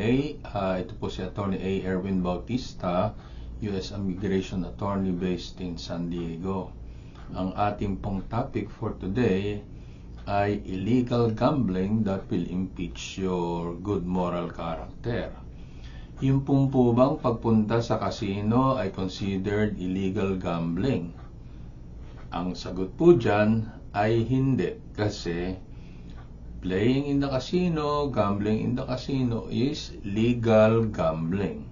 Ito po si Attorney A. Erwin Bautista, U.S. Immigration Attorney based in San Diego. Ang ating pong topic for today ay illegal gambling that will impeach your good moral character. Yung po bang pagpunta sa casino ay considered illegal gambling? Ang sagot po dyan ay hindi, kasi playing in the casino, gambling in the casino is legal gambling.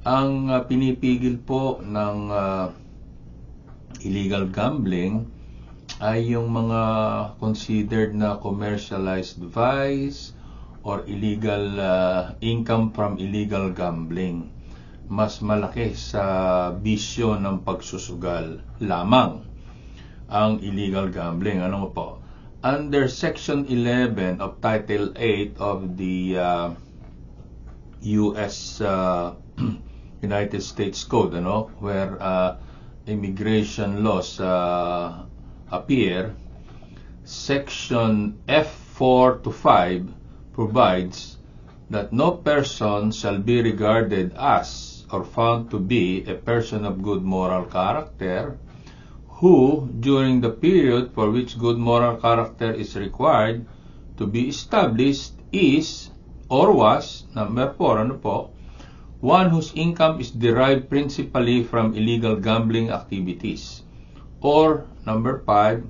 Ang pinipigil po ng illegal gambling ay yung mga considered na commercialized vice or illegal income from illegal gambling. Mas malaki sa bisyo ng pagsusugal lamang ang illegal gambling. Ano po? Under Section 11 of Title 8 of the U.S. United States Code, where immigration laws appear, Section F4 to 5 provides that no person shall be regarded as or found to be a person of good moral character who, during the period for which good moral character is required to be established, is or was, number 4, one whose income is derived principally from illegal gambling activities, or number 5,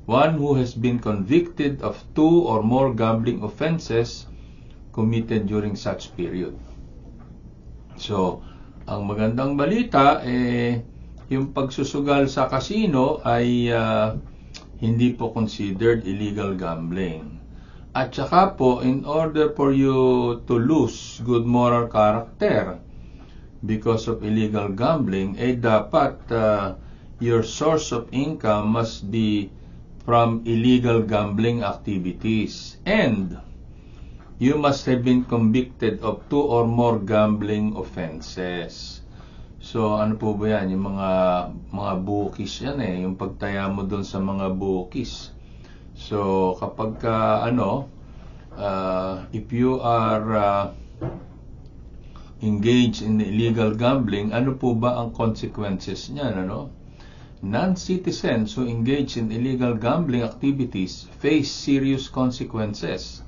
one who has been convicted of 2 or more gambling offenses committed during such period. So, ang magandang balita yung pagsusugal sa casino ay hindi po considered illegal gambling. At saka po, in order for you to lose good moral character because of illegal gambling, dapat your source of income must be from illegal gambling activities, and you must have been convicted of 2 or more gambling offenses. So, ano po ba yan? Yung mga bookies yan yung pagtaya mo doon sa mga bookies. So, kapag if you are engaged in illegal gambling, ano po ba ang consequences niyan, Non-citizens who engage in illegal gambling activities face serious consequences,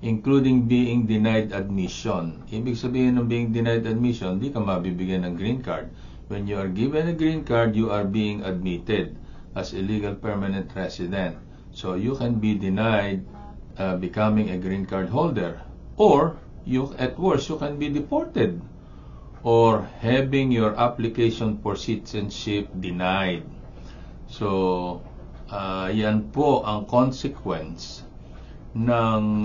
including being denied admission. Ibig sabihin ng being denied admission, di ka mabibigyan ng green card. When you are given a green card, you are being admitted as a legal permanent resident. So you can be denied becoming a green card holder, or at worst, you can be deported or having your application for citizenship denied. So, yan po ang consequence ng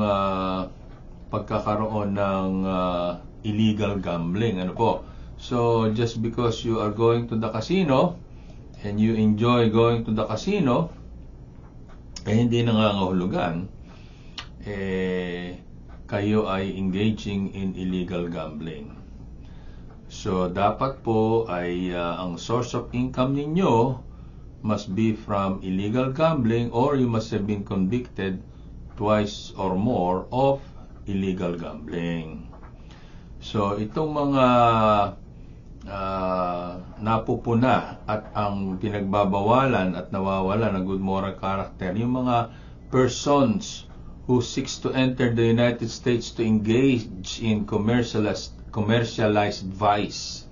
pagkakaroon ng illegal gambling. So, just because you are going to the casino and you enjoy going to the casino, hindi nangangahulugan, kayo ay engaging in illegal gambling. So, dapat po ay ang source of income ninyo must be from illegal gambling, or you must have been convicted twice or more of illegal gambling. So, itong mga napupuna at ang pinagbabawalan at nawawala ng good moral character, yung mga persons who seeks to enter the United States to engage in commercialized vice.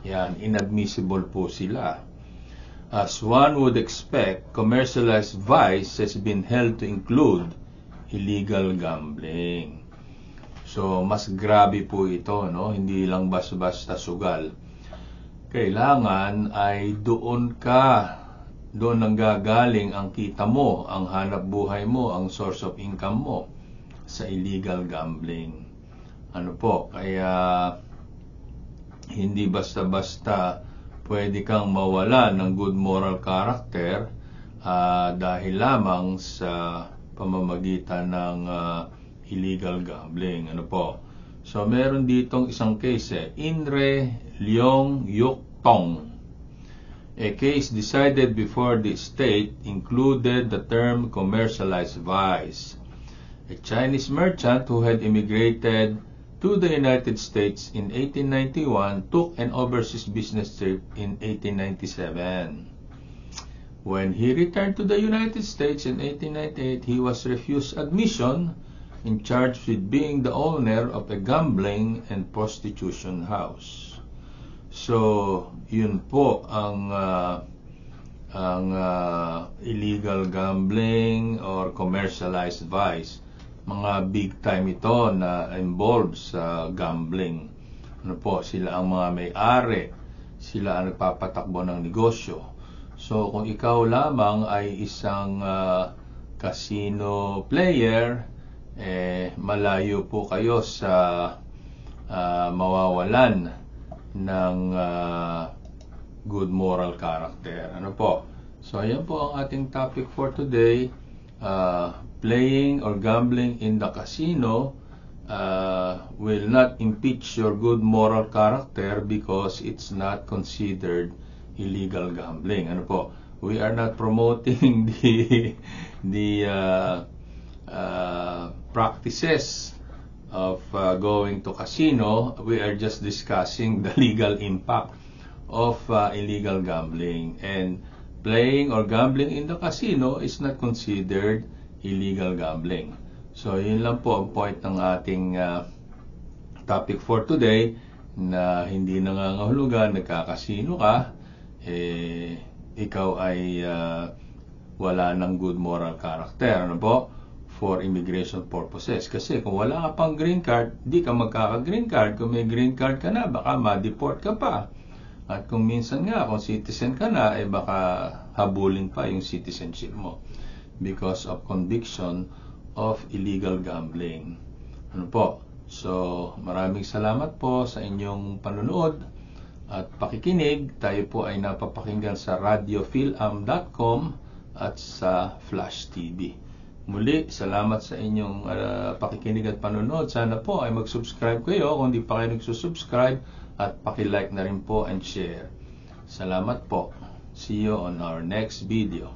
Yan, inadmissible po sila. As one would expect, commercialized vice has been held to include illegal gambling. So, mas grabe po ito, Hindi lang basta-basta sugal. Kailangan ay doon nanggagaling ang kita mo, ang hanap buhay mo, ang source of income mo sa illegal gambling. Kaya hindi basta-basta pwede kang mawala ng good moral character dahil lamang sa pamamagitan ng illegal gambling. So, meron ditong isang case, Inre Leong Yuk Tong. A case decided before the state included the term commercialized vice. A Chinese merchant who had immigrated to the United States in 1891 took an overseas business trip in 1897. When he returned to the United States in 1898, he was refused admission and charged with being the owner of a gambling and prostitution house. So, yun po ang illegal gambling or commercialized vice. Mga big time ito na involved sa gambling. Ano po, sila ang mga may-ari, sila ang nagpapatakbo ng negosyo. So, kung ikaw lamang ay isang casino player, malayo po kayo sa mawawalan ng good moral character. Ano po? So, ayan po ang ating topic for today. Playing or gambling in the casino will not impeach your good moral character because it's not considered illegal gambling. Ano po? We are not promoting the practices of going to casino. We are just discussing the legal impact of illegal gambling, and playing or gambling in the casino is not considered illegal gambling. So yun lang po ang point ng ating topic for today, na hindi nangangahulugan nagkakasino ka, ikaw ay wala ng good moral character. Ano po? For immigration purposes. Kasi kung wala ka pang green card, di ka magkaka-green card. Kung may green card ka na, baka ma-deport ka pa. At kung minsan nga, kung citizen ka na, baka habulin pa yung citizenship mo because of conviction of illegal gambling. Ano po? So, maraming salamat po sa inyong panonood at pakikinig. Tayo po ay napapakinggan sa radiophilam.com at sa Flash TV. Muli, salamat sa inyong pakikinig at panonood. Sana po ay mag-subscribe kayo kung di pa kayo nagsusubscribe, at paki-like na rin po and share. Salamat po. See you on our next video.